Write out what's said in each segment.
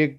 1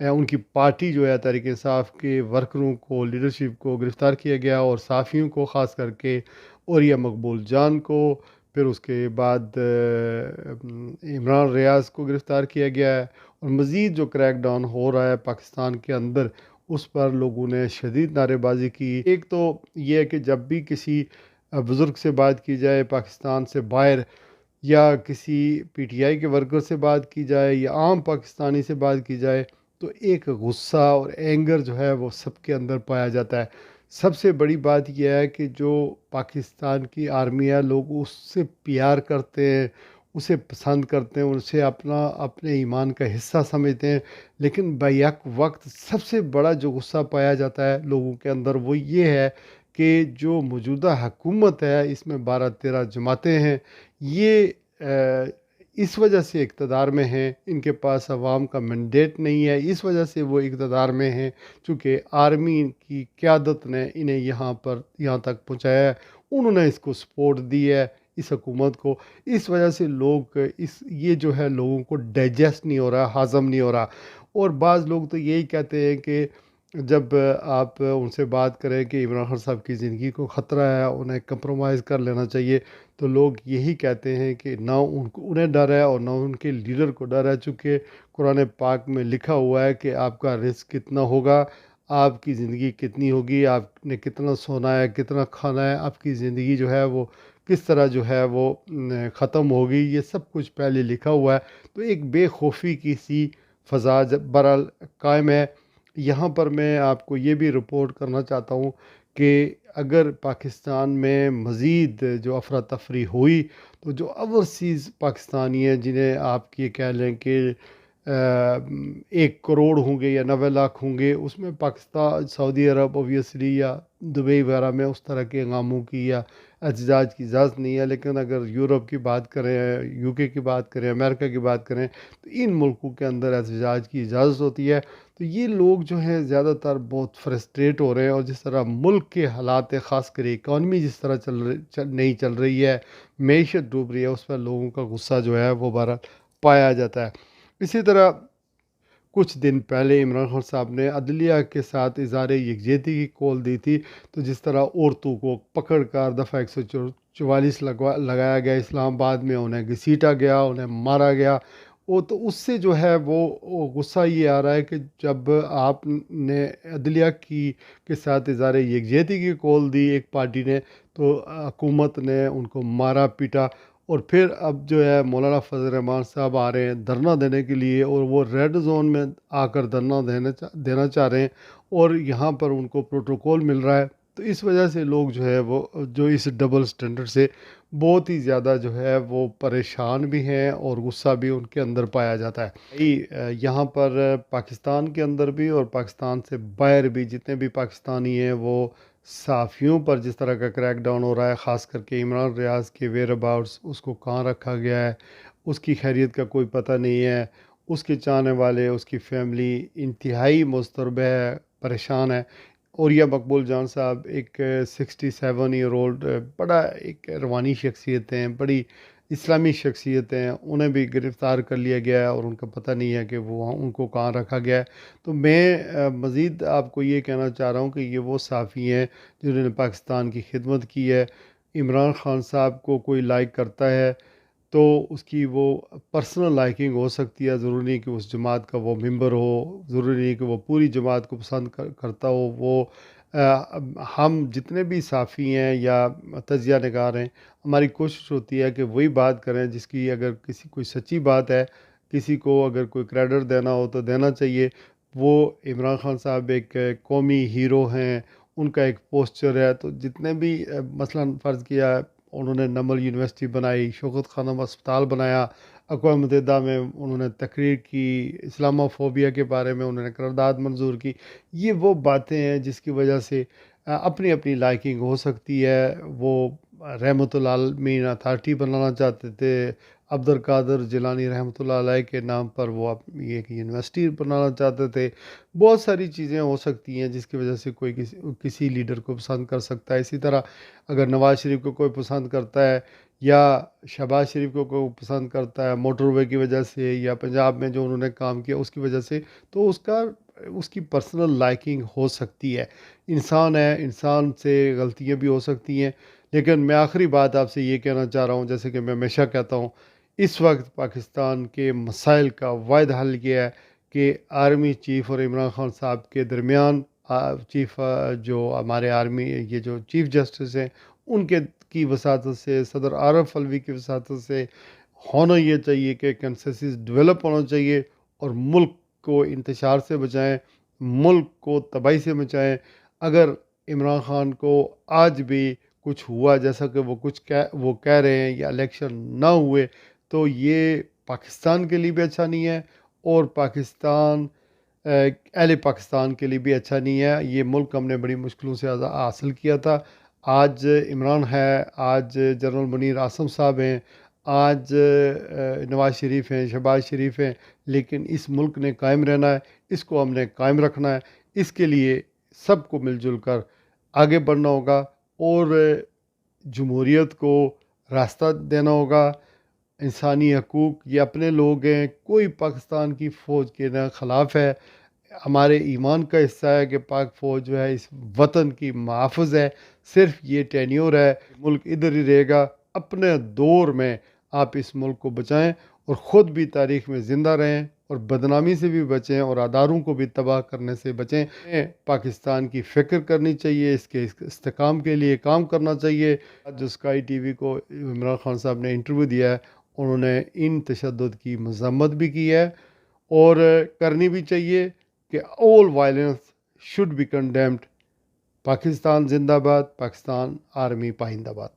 ان کی پارٹی جو ہے تحریک انصاف کے ورکروں کو، لیڈرشپ کو گرفتار کیا گیا، اور صحافیوں کو خاص کر کے عوریہ مقبول جان کو، پھر اس کے بعد عمران ریاض کو گرفتار کیا گیا ہے، اور مزید جو کریک ڈاؤن ہو رہا ہے پاکستان کے اندر اس پر لوگوں نے شدید نعرے بازی کی۔ ایک تو یہ ہے کہ جب بھی کسی بزرگ سے بات کی جائے پاکستان سے باہر، یا کسی پی ٹی آئی کے ورکر سے بات کی جائے، یا عام پاکستانی سے بات کی جائے، تو ایک غصہ اور اینگر جو ہے وہ سب کے اندر پایا جاتا ہے۔ سب سے بڑی بات یہ ہے کہ جو پاکستان کی آرمی ہے، لوگ اس سے پیار کرتے ہیں، اسے پسند کرتے ہیں، اسے اپنے ایمان کا حصہ سمجھتے ہیں، لیکن بیک وقت سب سے بڑا جو غصہ پایا جاتا ہے لوگوں کے اندر وہ یہ ہے کہ جو موجودہ حکومت ہے اس میں 12-13 جماعتیں ہیں، یہ اس وجہ سے اقتدار میں ہیں، ان کے پاس عوام کا مینڈیٹ نہیں ہے، اس وجہ سے وہ اقتدار میں ہیں، چونکہ آرمی کی قیادت نے انہیں یہاں تک پہنچایا ہے، انہوں نے اس کو سپورٹ دی ہے اس حکومت کو، اس وجہ سے یہ جو ہے لوگوں کو ڈائجسٹ نہیں ہو رہا، ہضم نہیں ہو رہا۔ اور بعض لوگ تو یہی کہتے ہیں کہ جب آپ ان سے بات کریں کہ عمران خان صاحب کی زندگی کو خطرہ ہے، انہیں کمپرومائز کر لینا چاہیے، تو لوگ یہی کہتے ہیں کہ نہ انہیں ڈر ہے اور نہ ان کے لیڈر کو ڈر ہے، چونکہ قرآن پاک میں لکھا ہوا ہے کہ آپ کا رزق کتنا ہوگا، آپ کی زندگی کتنی ہوگی، آپ نے کتنا سونا ہے، کتنا کھانا ہے، آپ کی زندگی جو ہے وہ کس طرح جو ہے وہ ختم ہوگی، یہ سب کچھ پہلے لکھا ہوا ہے۔ تو ایک بے خوفی کی سی فضا برحال قائم ہے۔ یہاں پر میں آپ کو یہ بھی رپورٹ کرنا چاہتا ہوں کہ اگر پاکستان میں مزید جو افراتفری ہوئی تو جو اوورسیز پاکستانی ہیں، جنہیں آپ یہ کہہ لیں کہ 1 کروڑ ہوں گے یا 90 لاکھ ہوں گے، اس میں پاکستان، سعودی عرب اوبویسلی یا دبئی وغیرہ میں اس طرح کے انغاموں کی یا احتجاج کی اجازت نہیں ہے، لیکن اگر یورپ کی بات کریں، یو کے کی بات کریں، امریکہ کی بات کریں، تو ان ملکوں کے اندر احتجاج کی اجازت ہوتی ہے۔ تو یہ لوگ جو ہیں زیادہ تر بہت فرسٹریٹ ہو رہے ہیں، اور جس طرح ملک کے حالات ہے، خاص کر اکانومی جس طرح نہیں چل رہی ہے، معیشت ڈوب رہی ہے، اس پر لوگوں کا غصہ جو ہے وہ بہرحال پایا جاتا ہے۔ اسی طرح کچھ دن پہلے عمران خان صاحب نے عدلیہ کے ساتھ اظہار یکجہتی کی کال دی تھی، تو جس طرح عورتوں کو پکڑ کر دفعہ 144 لگایا گیا اسلام آباد میں، انہیں گھسیٹا گیا، انہیں مارا گیا، وہ تو اس سے جو ہے وہ غصہ یہ آ رہا ہے کہ جب آپ نے عدلیہ کے ساتھ اظہار یکجہتی کی کال دی ایک پارٹی نے، تو حکومت نے ان کو مارا پیٹا، اور پھر اب جو ہے مولانا فضل الرحمان صاحب آ رہے ہیں دھرنا دینے کے لیے، اور وہ ریڈ زون میں آ کر دھرنا دینا چاہ رہے ہیں، اور یہاں پر ان کو پروٹوکول مل رہا ہے۔ تو اس وجہ سے لوگ جو ہے وہ جو اس ڈبل سٹینڈرڈ سے بہت ہی زیادہ جو ہے وہ پریشان بھی ہیں، اور غصہ بھی ان کے اندر پایا جاتا ہے۔ یہاں پر پاکستان کے اندر بھی اور پاکستان سے باہر بھی جتنے بھی پاکستانی ہیں، وہ صحافیوں پر جس طرح کا کریک ڈاؤن ہو رہا ہے، خاص کر کے عمران ریاض کے ویئر اباؤٹس، اس کو کہاں رکھا گیا ہے، اس کی خیریت کا کوئی پتہ نہیں ہے، اس کے چاہنے والے، اس کی فیملی انتہائی مضطرب ہے، پریشان ہے۔ عوریہ مقبول جان صاحب ایک 67 ایئر اولڈ بڑا ایک روانی شخصیت ہیں، بڑی اسلامی شخصیت ہیں، انہیں بھی گرفتار کر لیا گیا ہے، اور ان کا پتہ نہیں ہے کہ وہ ان کو کہاں رکھا گیا ہے۔ تو میں مزید آپ کو یہ کہنا چاہ رہا ہوں کہ یہ وہ صحافی ہیں جنہوں نے پاکستان کی خدمت کی ہے۔ عمران خان صاحب کو کوئی لائک کرتا ہے تو اس کی وہ پرسنل لائکنگ ہو سکتی ہے، ضروری نہیں کہ اس جماعت کا وہ ممبر ہو، ضروری نہیں کہ وہ پوری جماعت کو پسند کرتا ہو۔ ہم جتنے بھی صحافی ہیں یا تجزیہ نگار ہیں، ہماری کوشش ہوتی ہے کہ وہی بات کریں جس کی اگر کوئی سچی بات ہے، کسی کو اگر کوئی کریڈٹ دینا ہو تو دینا چاہیے۔ وہ عمران خان صاحب ایک قومی ہیرو ہیں، ان کا ایک پوسچر ہے، تو جتنے بھی مثلا فرض کیا انہوں نے نمل یونیورسٹی بنائی، شوکت خانم اسپتال بنایا، اقوام متحدہ میں انہوں نے تقریر کی، اسلامو فوبیا کے بارے میں انہوں نے قرارداد منظور کی، یہ وہ باتیں ہیں جس کی وجہ سے اپنی اپنی لائکنگ ہو سکتی ہے۔ وہ رحمۃ اللہ عالمین اتھارٹی بنانا چاہتے تھے، عبد القادر جیلانی رحمۃ اللہ علیہ کے نام پر وہ یہ ایک یونیورسٹی بنانا چاہتے تھے۔ بہت ساری چیزیں ہو سکتی ہیں جس کی وجہ سے کوئی کسی لیڈر کو پسند کر سکتا ہے۔ اسی طرح اگر نواز شریف کو کوئی پسند کرتا ہے، یا شہباز شریف کو کوئی پسند کرتا ہے موٹر وے کی وجہ سے یا پنجاب میں جو انہوں نے کام کیا اس کی وجہ سے، تو اس کی پرسنل لائکنگ ہو سکتی ہے، انسان ہے، انسان سے غلطیاں بھی ہو سکتی ہیں۔ لیکن میں آخری بات آپ سے یہ کہنا چاہ رہا ہوں، جیسے کہ میں ہمیشہ کہتا ہوں، اس وقت پاکستان کے مسائل کا واحد حل یہ ہے کہ آرمی چیف اور عمران خان صاحب کے درمیان چیف جو ہمارے آرمی یہ جو چیف جسٹس ہیں ان کے کی وساطت سے، صدر عارف الوی کی وساطت سے ہونا یہ چاہیے کہ کنسنسس ڈیولپ ہونا چاہیے، اور ملک کو انتشار سے بچائیں، ملک کو تباہی سے بچائیں۔ اگر عمران خان کو آج بھی کچھ ہوا جیسا کہ وہ کہہ رہے ہیں یا الیکشن نہ ہوئے، تو یہ پاکستان کے لیے بھی اچھا نہیں ہے، اور اہل پاکستان کے لیے بھی اچھا نہیں ہے۔ یہ ملک ہم نے بڑی مشکلوں سے حاصل کیا تھا۔ آج عمران ہے، آج جنرل منیر عاصم صاحب ہیں، آج نواز شریف ہیں، شہباز شریف ہیں، لیکن اس ملک نے قائم رہنا ہے، اس کو ہم نے قائم رکھنا ہے۔ اس کے لیے سب کو مل جل کر آگے بڑھنا ہوگا، اور جمہوریت کو راستہ دینا ہوگا۔ انسانی حقوق یہ اپنے لوگ ہیں، کوئی پاکستان کی فوج کے نہ خلاف ہے، ہمارے ایمان کا حصہ ہے کہ پاک فوج جو ہے اس وطن کی محافظ ہے، صرف یہ ٹینیور ہے، ملک ادھر ہی رہے گا۔ اپنے دور میں آپ اس ملک کو بچائیں اور خود بھی تاریخ میں زندہ رہیں، اور بدنامی سے بھی بچیں اور اداروں کو بھی تباہ کرنے سے بچیں۔ پاکستان کی فکر کرنی چاہیے، اس کے استحکام کے لیے کام کرنا چاہیے۔ جو اسکائی ٹی وی کو عمران خان صاحب نے انٹرویو دیا ہے، انہوں نے ان تشدد کی مذمت بھی کی ہے، اور کرنی بھی چاہیے کہ all violence should be condemned۔ Pakistan زندہ باد، پاکستان آرمی پائندہ باد۔